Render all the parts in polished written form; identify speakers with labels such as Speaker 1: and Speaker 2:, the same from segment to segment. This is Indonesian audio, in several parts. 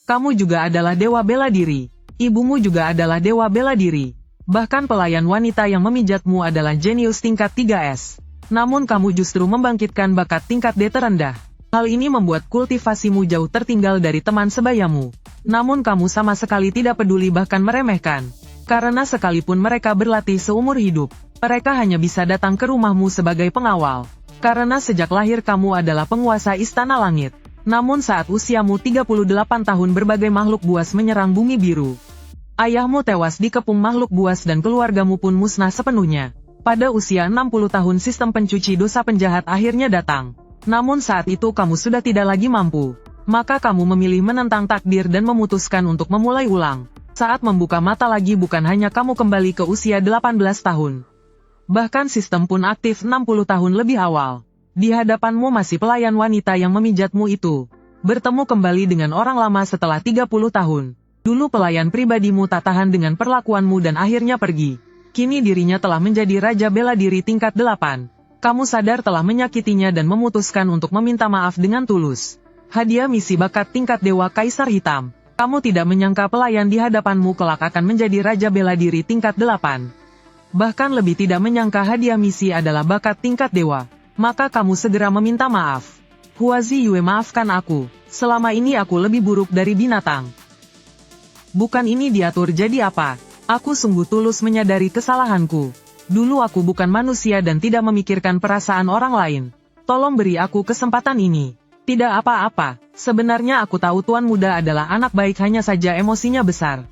Speaker 1: Kamu juga adalah dewa bela diri. Ibumu juga adalah dewa bela diri. Bahkan pelayan wanita yang memijatmu adalah jenius tingkat 3S. Namun kamu justru membangkitkan bakat tingkat D terendah. Hal ini membuat kultivasimu jauh tertinggal dari teman sebayamu. Namun kamu sama sekali tidak peduli bahkan meremehkan. Karena sekalipun mereka berlatih seumur hidup, mereka hanya bisa datang ke rumahmu sebagai pengawal. Karena sejak lahir kamu adalah penguasa Istana Langit. Namun saat usiamu 38 tahun berbagai makhluk buas menyerang bumi biru. Ayahmu tewas dikepung makhluk buas dan keluargamu pun musnah sepenuhnya. Pada usia 60 tahun sistem pencuci dosa penjahat akhirnya datang. Namun saat itu kamu sudah tidak lagi mampu. Maka kamu memilih menentang takdir dan memutuskan untuk memulai ulang. Saat membuka mata lagi bukan hanya kamu kembali ke usia 18 tahun. Bahkan sistem pun aktif 60 tahun lebih awal. Di hadapanmu masih pelayan wanita yang memijatmu itu. Bertemu kembali dengan orang lama setelah 30 tahun. Dulu pelayan pribadimu tak tahan dengan perlakuanmu dan akhirnya pergi. Kini dirinya telah menjadi raja bela diri tingkat 8. Kamu sadar telah menyakitinya dan memutuskan untuk meminta maaf dengan tulus. Hadiah misi bakat tingkat dewa Kaisar Hitam. Kamu tidak menyangka pelayan di hadapanmu kelak akan menjadi raja bela diri tingkat 8. Bahkan lebih tidak menyangka hadiah misi adalah bakat tingkat dewa. Maka kamu segera meminta maaf. Huazi Yue, maafkan aku. Selama ini aku lebih buruk dari binatang. Bukan ini diatur jadi apa? Aku sungguh tulus menyadari kesalahanku. Dulu aku bukan manusia dan tidak memikirkan perasaan orang lain. Tolong beri aku kesempatan ini. Tidak apa-apa, sebenarnya aku tahu tuan muda adalah anak baik, hanya saja emosinya besar.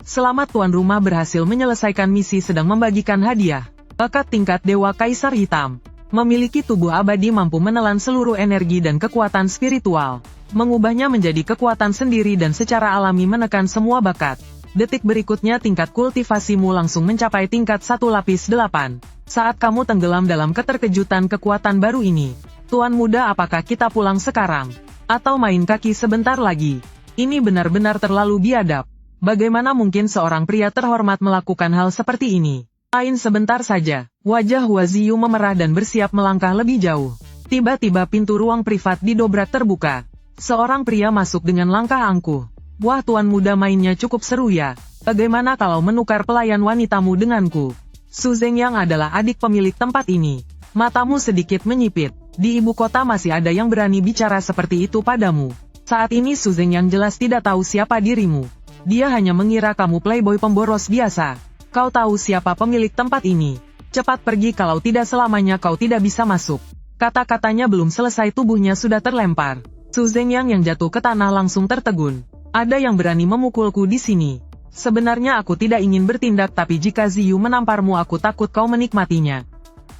Speaker 1: Selamat tuan rumah berhasil menyelesaikan misi sedang membagikan hadiah. Bakat tingkat dewa Kaisar Hitam. Memiliki tubuh abadi mampu menelan seluruh energi dan kekuatan spiritual. Mengubahnya menjadi kekuatan sendiri dan secara alami menekan semua bakat. Detik berikutnya tingkat kultivasimu langsung mencapai tingkat 1 lapis 8. Saat kamu tenggelam dalam keterkejutan kekuatan baru ini. Tuan muda, apakah kita pulang sekarang? Atau main kaki sebentar lagi? Ini benar-benar terlalu biadab. Bagaimana mungkin seorang pria terhormat melakukan hal seperti ini? Lain sebentar saja. Wajah Huaziyu memerah dan bersiap melangkah lebih jauh. Tiba-tiba pintu ruang privat didobrak terbuka. Seorang pria masuk dengan langkah angkuh. Wah, tuan muda, mainnya cukup seru ya. Bagaimana kalau menukar pelayan wanitamu denganku? Su Zhengyang adalah adik pemilik tempat ini. Matamu sedikit menyipit. Di ibu kota masih ada yang berani bicara seperti itu padamu. Saat ini Su Zhengyang jelas tidak tahu siapa dirimu. Dia hanya mengira kamu playboy pemboros biasa. Kau tahu siapa pemilik tempat ini? Cepat pergi, kalau tidak selamanya kau tidak bisa masuk. Kata-katanya belum selesai tubuhnya sudah terlempar. Su Zhengyang yang jatuh ke tanah langsung tertegun. Ada yang berani memukulku di sini. Sebenarnya aku tidak ingin bertindak, tapi jika Ziyu menamparmu aku takut kau menikmatinya.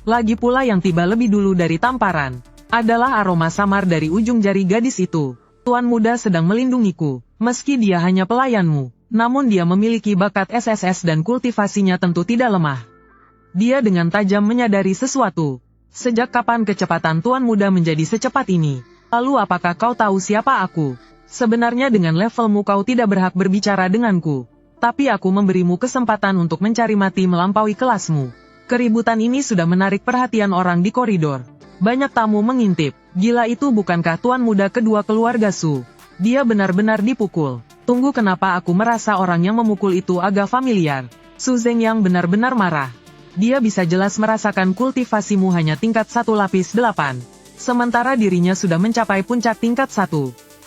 Speaker 1: Lagi pula yang tiba lebih dulu dari tamparan adalah aroma samar dari ujung jari gadis itu. Tuan muda sedang melindungiku. Meski dia hanya pelayanmu, namun dia memiliki bakat SSS dan kultivasinya tentu tidak lemah. Dia dengan tajam menyadari sesuatu. Sejak kapan kecepatan tuan muda menjadi secepat ini? Lalu apakah kau tahu siapa aku? Sebenarnya dengan levelmu kau tidak berhak berbicara denganku. Tapi aku memberimu kesempatan untuk mencari mati melampaui kelasmu. Keributan ini sudah menarik perhatian orang di koridor. Banyak tamu mengintip. Gila, itu bukankah tuan muda kedua keluarga Su? Dia benar-benar dipukul. Tunggu, kenapa aku merasa orang yang memukul itu agak familiar? Su Zhengyang benar-benar marah. Dia bisa jelas merasakan kultivasimu hanya tingkat 1 lapis 8. Sementara dirinya sudah mencapai puncak tingkat 1.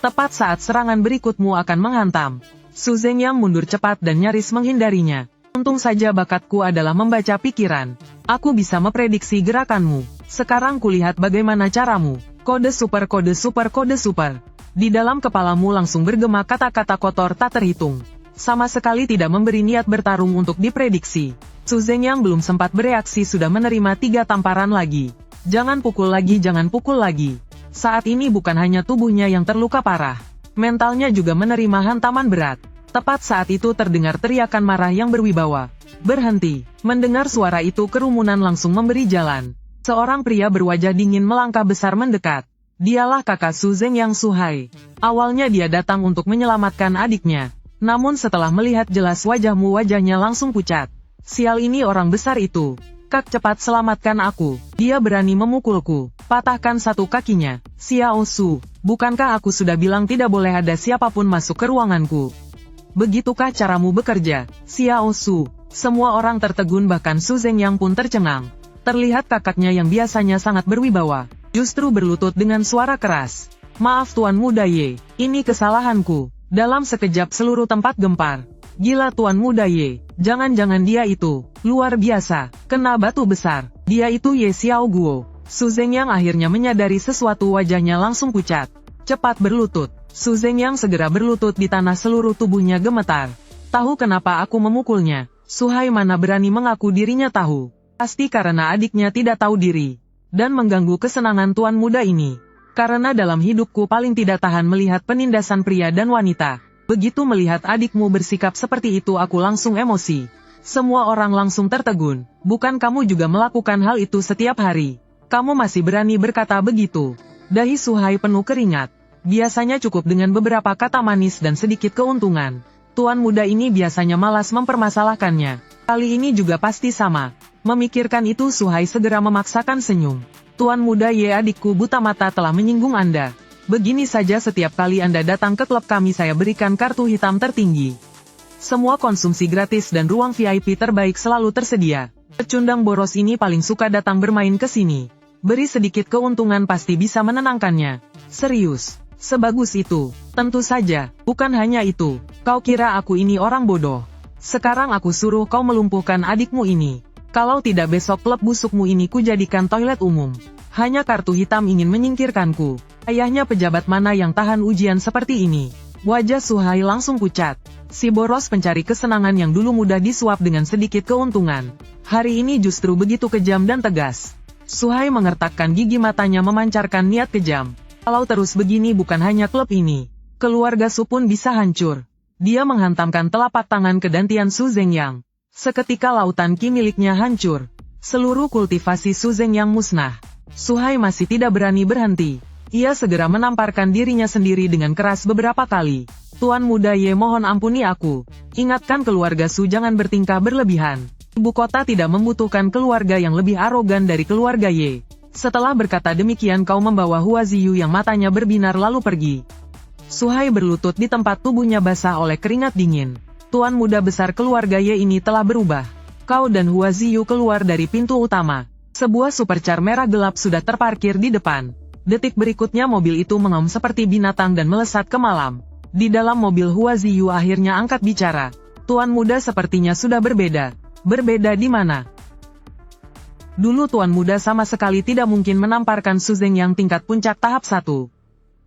Speaker 1: Tepat saat serangan berikutmu akan menghantam. Su Zhengyang mundur cepat dan nyaris menghindarinya. Untung saja bakatku adalah membaca pikiran. Aku bisa memprediksi gerakanmu. Sekarang kulihat bagaimana caramu. Kode super, kode super, kode super. Di dalam kepalamu langsung bergema kata-kata kotor tak terhitung. Sama sekali tidak memberi niat bertarung untuk diprediksi. Su Zhengyang belum sempat bereaksi sudah menerima 3 tamparan lagi. Jangan pukul lagi, jangan pukul lagi. Saat ini bukan hanya tubuhnya yang terluka parah. Mentalnya juga menerima hantaman berat. Tepat saat itu terdengar teriakan marah yang berwibawa. Berhenti. Mendengar suara itu kerumunan langsung memberi jalan. Seorang pria berwajah dingin melangkah besar mendekat. Dialah kakak Su Zhengyang, Suhai. Awalnya dia datang untuk menyelamatkan adiknya. Namun setelah melihat jelas wajahmu, wajahnya langsung pucat. Sial, ini orang besar itu. Kak, cepat selamatkan aku. Dia berani memukulku. Patahkan satu kakinya. Xiao Su, bukankah aku sudah bilang tidak boleh ada siapapun masuk ke ruanganku? Begitukah caramu bekerja, Xiao Su? Semua orang tertegun, bahkan Su Zhengyang pun tercengang. Terlihat kakaknya yang biasanya sangat berwibawa, justru berlutut dengan suara keras. Maaf Tuan Muda Ye, ini kesalahanku. Dalam sekejap seluruh tempat gempar. Gila Tuan Muda Ye, jangan-jangan dia itu, luar biasa, kena batu besar. Dia itu Ye Xiao Guo. Su Zhengyang akhirnya menyadari sesuatu, wajahnya langsung pucat. Cepat berlutut. Su Zhengyang segera berlutut di tanah, seluruh tubuhnya gemetar. Tahu kenapa aku memukulnya? Su Hai mana berani mengaku dirinya tahu. Pasti karena adiknya tidak tahu diri. Dan mengganggu kesenangan Tuan Muda ini. Karena dalam hidupku paling tidak tahan melihat penindasan pria dan wanita. Begitu melihat adikmu bersikap seperti itu, aku langsung emosi. Semua orang langsung tertegun. Bukan kamu juga melakukan hal itu setiap hari? Kamu masih berani berkata begitu? Dahi Su Hai penuh keringat. Biasanya cukup dengan beberapa kata manis dan sedikit keuntungan. Tuan muda ini biasanya malas mempermasalahkannya. Kali ini juga pasti sama. Memikirkan itu, Su Hai segera memaksakan senyum. Tuan muda Ye, adikku buta mata telah menyinggung Anda. Begini saja setiap kali Anda datang ke klub kami saya berikan kartu hitam tertinggi. Semua konsumsi gratis dan ruang VIP terbaik selalu tersedia. Pecundang boros ini paling suka datang bermain ke sini. Beri sedikit keuntungan pasti bisa menenangkannya. Serius, sebagus itu? Tentu saja, bukan hanya itu. Kau kira aku ini orang bodoh? Sekarang aku suruh kau melumpuhkan adikmu ini. Kalau tidak besok klub busukmu ini kujadikan toilet umum. Hanya kartu hitam ingin menyingkirkanku. Ayahnya pejabat mana yang tahan ujian seperti ini? Wajah Su Hai langsung pucat. Si boros pencari kesenangan yang dulu mudah disuap dengan sedikit keuntungan. Hari ini justru begitu kejam dan tegas. Su Hai mengertakkan gigi, matanya memancarkan niat kejam. Kalau terus begini bukan hanya klub ini. Keluarga Su pun bisa hancur. Dia menghantamkan telapak tangan ke dantian Su Zhengyang. Seketika lautan ki miliknya hancur. Seluruh kultivasi Su Zhengyang musnah. Su Hai masih tidak berani berhenti. Ia segera menamparkan dirinya sendiri dengan keras beberapa kali. Tuan muda Ye, mohon ampuni aku. Ingatkan keluarga Su jangan bertingkah berlebihan. Ibu kota tidak membutuhkan keluarga yang lebih arogan dari keluarga Ye. Setelah berkata demikian kau membawa Hua Ziyu yang matanya berbinar lalu pergi. Su Hai berlutut di tempat, tubuhnya basah oleh keringat dingin. Tuan muda besar keluarga Ye ini telah berubah. Kau dan Hua Ziyu keluar dari pintu utama. Sebuah supercar merah gelap sudah terparkir di depan. Detik berikutnya mobil itu mengaum seperti binatang dan melesat ke malam. Di dalam mobil Hua Ziyu akhirnya angkat bicara. Tuan muda sepertinya sudah berbeda. Berbeda di mana? Dulu tuan muda sama sekali tidak mungkin menamparkan Su Zhengyang tingkat puncak tahap 1.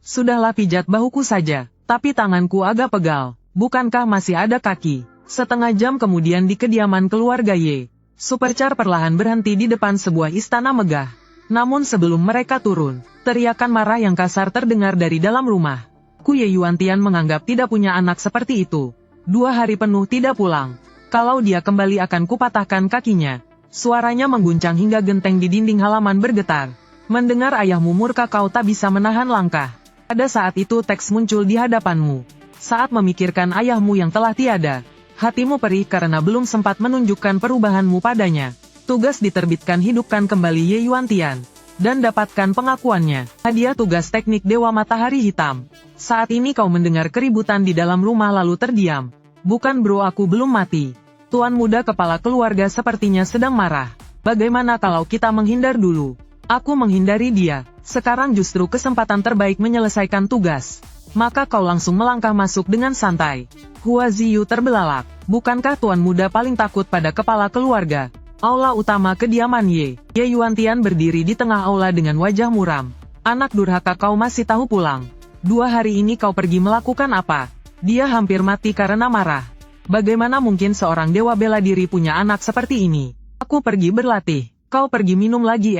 Speaker 1: Sudahlah, pijat bahuku saja. Tapi tanganku agak pegal. Bukankah masih ada kaki? Setengah jam kemudian di kediaman keluarga Ye. Supercar perlahan berhenti di depan sebuah istana megah. Namun sebelum mereka turun, teriakan marah yang kasar terdengar dari dalam rumah. Ku Ye Yuantian menganggap tidak punya anak seperti itu. 2 hari penuh tidak pulang. Kalau dia kembali akan kupatahkan kakinya. Suaranya mengguncang hingga genteng di dinding halaman bergetar. Mendengar ayahmu murka kau tak bisa menahan langkah. Pada saat itu teks muncul di hadapanmu. Saat memikirkan ayahmu yang telah tiada, hatimu perih karena belum sempat menunjukkan perubahanmu padanya. Tugas diterbitkan, hidupkan kembali Ye Yuantian. Dan dapatkan pengakuannya. Hadiah tugas teknik Dewa Matahari Hitam. Saat ini kau mendengar keributan di dalam rumah lalu terdiam. Bukan bro, aku belum mati. Tuan muda kepala keluarga sepertinya sedang marah. Bagaimana kalau kita menghindar dulu? Aku menghindari dia. Sekarang justru kesempatan terbaik menyelesaikan tugas. Maka kau langsung melangkah masuk dengan santai. Hua Ziyu terbelalak. Bukankah tuan muda paling takut pada kepala keluarga? Aula utama kediaman Ye Yuantian berdiri di tengah aula dengan wajah muram. Anak durhaka, kau masih tahu pulang? 2 hari ini kau pergi melakukan apa? Dia hampir mati karena marah. Bagaimana mungkin seorang dewa bela diri punya anak seperti ini? Aku pergi berlatih. Kau pergi minum lagi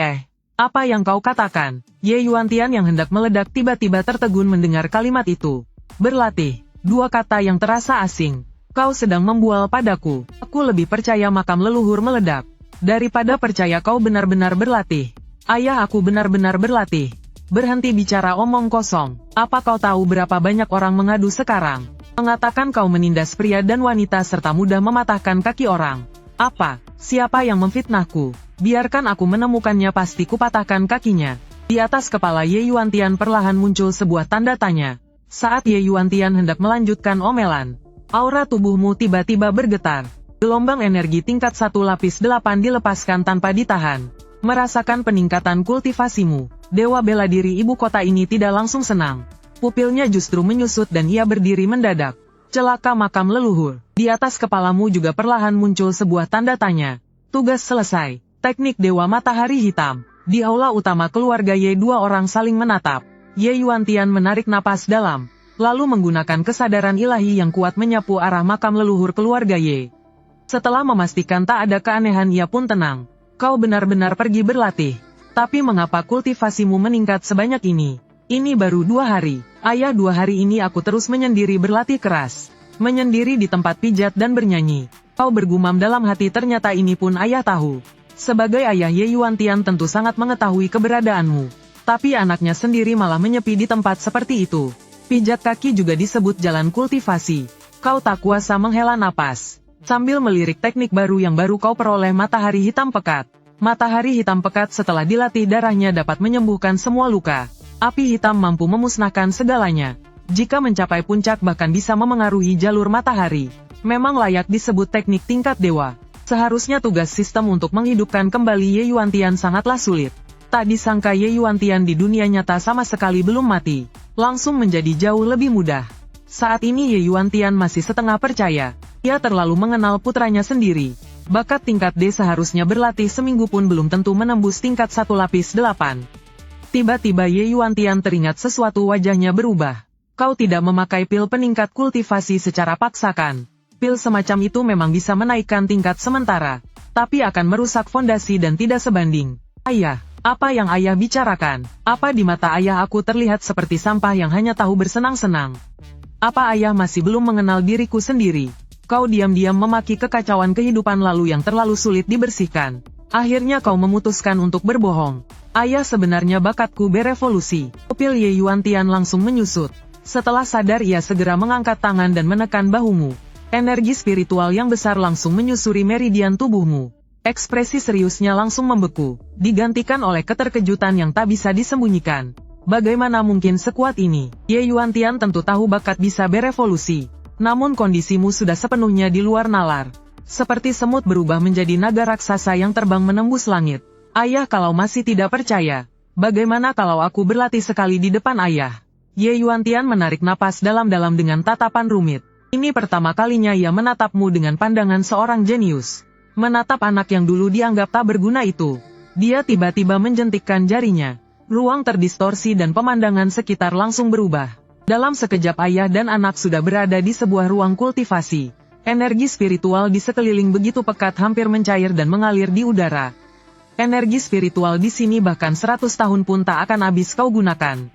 Speaker 1: Apa yang kau katakan? Ye Yuantian yang hendak meledak tiba-tiba tertegun mendengar kalimat itu. Berlatih. 2 kata yang terasa asing. Kau sedang membual padaku. Aku lebih percaya makam leluhur meledak. Daripada percaya kau benar-benar berlatih. Ayah, aku benar-benar berlatih. Berhenti bicara omong kosong. Apa kau tahu berapa banyak orang mengadu sekarang? Mengatakan kau menindas pria dan wanita serta mudah mematahkan kaki orang. Apa? Siapa yang memfitnahku? Biarkan aku menemukannya, pasti kupatahkan kakinya. Di atas kepala Ye Yuantian perlahan muncul sebuah tanda tanya. Saat Ye Yuantian hendak melanjutkan omelan, aura tubuhmu tiba-tiba bergetar. Gelombang energi tingkat 1 lapis 8 dilepaskan tanpa ditahan. Merasakan peningkatan kultivasimu, Dewa Bela Diri ibu kota ini tidak langsung senang. Pupilnya justru menyusut dan ia berdiri mendadak. Celaka makam leluhur. Di atas kepalamu juga perlahan muncul sebuah tanda tanya. Tugas selesai. Teknik Dewa Matahari Hitam. Di aula utama keluarga Ye, dua orang saling menatap. Ye Yuantian menarik napas dalam, lalu menggunakan kesadaran ilahi yang kuat menyapu arah makam leluhur keluarga Ye. Setelah memastikan tak ada keanehan, ia pun tenang. Kau benar-benar pergi berlatih. Tapi mengapa kultivasimu meningkat sebanyak ini? Ini baru 2 hari. Ayah, 2 hari ini aku terus menyendiri berlatih keras. Menyendiri di tempat pijat dan bernyanyi. Kau bergumam dalam hati, ternyata ini pun ayah tahu. Sebagai ayah, Ye Yuantian tentu sangat mengetahui keberadaanmu. Tapi anaknya sendiri malah menyepi di tempat seperti itu. Pijat kaki juga disebut jalan kultivasi. Kau tak kuasa menghela napas. Sambil melirik teknik baru yang baru kau peroleh, Matahari Hitam Pekat. Matahari Hitam Pekat setelah dilatih darahnya dapat menyembuhkan semua luka. Api hitam mampu memusnahkan segalanya. Jika mencapai puncak bahkan bisa memengaruhi jalur matahari. Memang layak disebut teknik tingkat dewa. Seharusnya tugas sistem untuk menghidupkan kembali Ye Yuantian sangatlah sulit. Tak disangka Ye Yuantian di dunia nyata sama sekali belum mati. Langsung menjadi jauh lebih mudah. Saat ini Ye Yuantian masih setengah percaya. Ia terlalu mengenal putranya sendiri. Bakat tingkat D seharusnya berlatih seminggu pun belum tentu menembus tingkat 1 lapis 8. Tiba-tiba Ye Yuantian teringat sesuatu, wajahnya berubah. Kau tidak memakai pil peningkat kultivasi secara paksakan. Pil semacam itu memang bisa menaikkan tingkat sementara, tapi akan merusak fondasi dan tidak sebanding. Ayah, apa yang ayah bicarakan? Apa di mata ayah aku terlihat seperti sampah yang hanya tahu bersenang-senang? Apa ayah masih belum mengenal diriku sendiri? Kau diam-diam memaki kekacauan kehidupan lalu yang terlalu sulit dibersihkan. Akhirnya kau memutuskan untuk berbohong. Ayah, sebenarnya bakatku berevolusi. Pupil Ye Yuantian langsung menyusut. Setelah sadar ia segera mengangkat tangan dan menekan bahumu. Energi spiritual yang besar langsung menyusuri meridian tubuhmu. Ekspresi seriusnya langsung membeku, digantikan oleh keterkejutan yang tak bisa disembunyikan. Bagaimana mungkin sekuat ini? Ye Yuantian tentu tahu bakat bisa berevolusi. Namun kondisimu sudah sepenuhnya di luar nalar. Seperti semut berubah menjadi naga raksasa yang terbang menembus langit. Ayah, kalau masih tidak percaya, bagaimana kalau aku berlatih sekali di depan ayah? Ye Yuantian menarik napas dalam-dalam dengan tatapan rumit. Ini pertama kalinya ia menatapmu dengan pandangan seorang jenius. Menatap anak yang dulu dianggap tak berguna itu. Dia tiba-tiba menjentikkan jarinya. Ruang terdistorsi dan pemandangan sekitar langsung berubah. Dalam sekejap ayah dan anak sudah berada di sebuah ruang kultivasi. Energi spiritual di sekeliling begitu pekat, hampir mencair dan mengalir di udara. Energi spiritual di sini bahkan 100 tahun pun tak akan habis kau gunakan.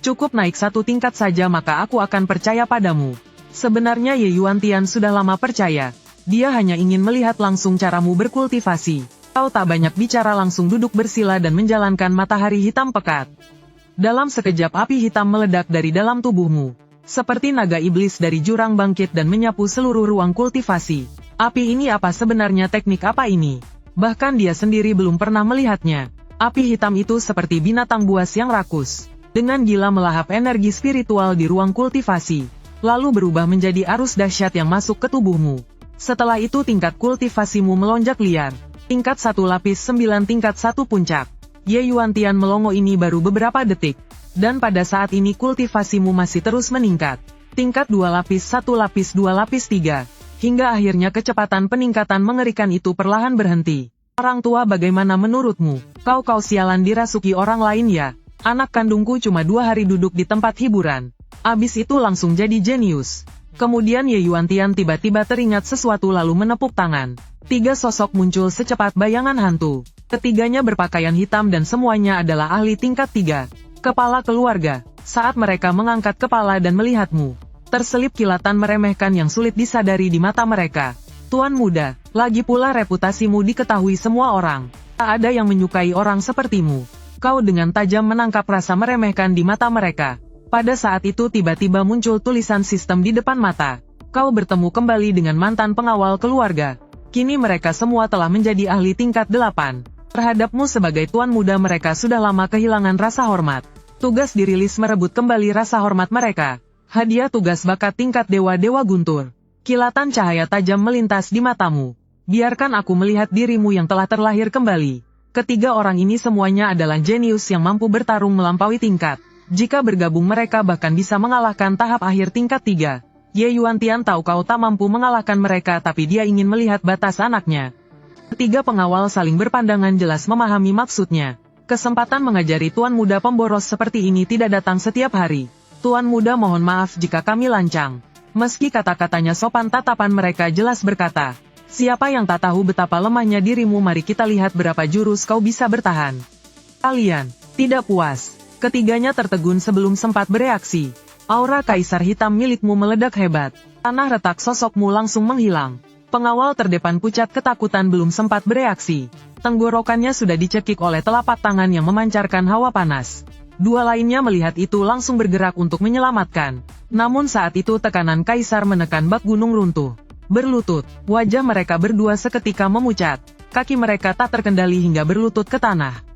Speaker 1: Cukup naik 1 tingkat saja maka aku akan percaya padamu. Sebenarnya Ye Yuantian sudah lama percaya. Dia hanya ingin melihat langsung caramu berkultivasi. Kau tak banyak bicara, langsung duduk bersila dan menjalankan Matahari Hitam Pekat. Dalam sekejap api hitam meledak dari dalam tubuhmu. Seperti naga iblis dari jurang bangkit dan menyapu seluruh ruang kultivasi. Api ini apa sebenarnya? Teknik apa ini? Bahkan dia sendiri belum pernah melihatnya. Api hitam itu seperti binatang buas yang rakus. Dengan gila melahap energi spiritual di ruang kultivasi. Lalu berubah menjadi arus dahsyat yang masuk ke tubuhmu. Setelah itu tingkat kultivasimu melonjak liar. Tingkat 1 lapis 9, tingkat 1 puncak. Ye Yuantian melongo ini baru beberapa detik. Dan pada saat ini kultivasimu masih terus meningkat. Tingkat 2 lapis 1 lapis 2 lapis 3. Hingga akhirnya kecepatan peningkatan mengerikan itu perlahan berhenti. Orang tua, bagaimana menurutmu? Kau sialan dirasuki orang lain ya? Anak kandungku cuma 2 hari duduk di tempat hiburan. Abis itu langsung jadi jenius. Kemudian Ye Yuantian tiba-tiba teringat sesuatu lalu menepuk tangan. 3 sosok muncul secepat bayangan hantu. Ketiganya berpakaian hitam dan semuanya adalah ahli tingkat 3. Kepala keluarga. Saat mereka mengangkat kepala dan melihatmu, terselip kilatan meremehkan yang sulit disadari di mata mereka. Tuan muda, lagi pula reputasimu diketahui semua orang. Tak ada yang menyukai orang sepertimu. Kau dengan tajam menangkap rasa meremehkan di mata mereka. Pada saat itu tiba-tiba muncul tulisan sistem di depan mata. Kau bertemu kembali dengan mantan pengawal keluarga. Kini mereka semua telah menjadi ahli tingkat 8. Terhadapmu sebagai tuan muda mereka sudah lama kehilangan rasa hormat. Tugas dirilis merebut kembali rasa hormat mereka. Hadiah tugas bakat tingkat dewa-dewa guntur. Kilatan cahaya tajam melintas di matamu. Biarkan aku melihat dirimu yang telah terlahir kembali. Ketiga orang ini semuanya adalah jenius yang mampu bertarung melampaui tingkat. Jika bergabung mereka bahkan bisa mengalahkan tahap akhir tingkat 3. Ye Yuantian tahu kau tak mampu mengalahkan mereka tapi dia ingin melihat batas anaknya. Ketiga pengawal saling berpandangan jelas memahami maksudnya. Kesempatan mengajari tuan muda pemboros seperti ini tidak datang setiap hari. Tuan muda mohon maaf jika kami lancang. Meski kata-katanya sopan tatapan mereka jelas berkata, siapa yang tak tahu betapa lemahnya dirimu mari kita lihat berapa jurus kau bisa bertahan. Kalian, tidak puas. Ketiganya tertegun sebelum sempat bereaksi. Aura kaisar hitam milikmu meledak hebat. Tanah retak sosokmu langsung menghilang. Pengawal terdepan pucat ketakutan belum sempat bereaksi. Tenggorokannya sudah dicekik oleh telapak tangan yang memancarkan hawa panas. Dua lainnya melihat itu langsung bergerak untuk menyelamatkan. Namun saat itu tekanan kaisar menekan bak gunung runtuh. Berlutut, wajah mereka berdua seketika memucat. Kaki mereka tak terkendali hingga berlutut ke tanah.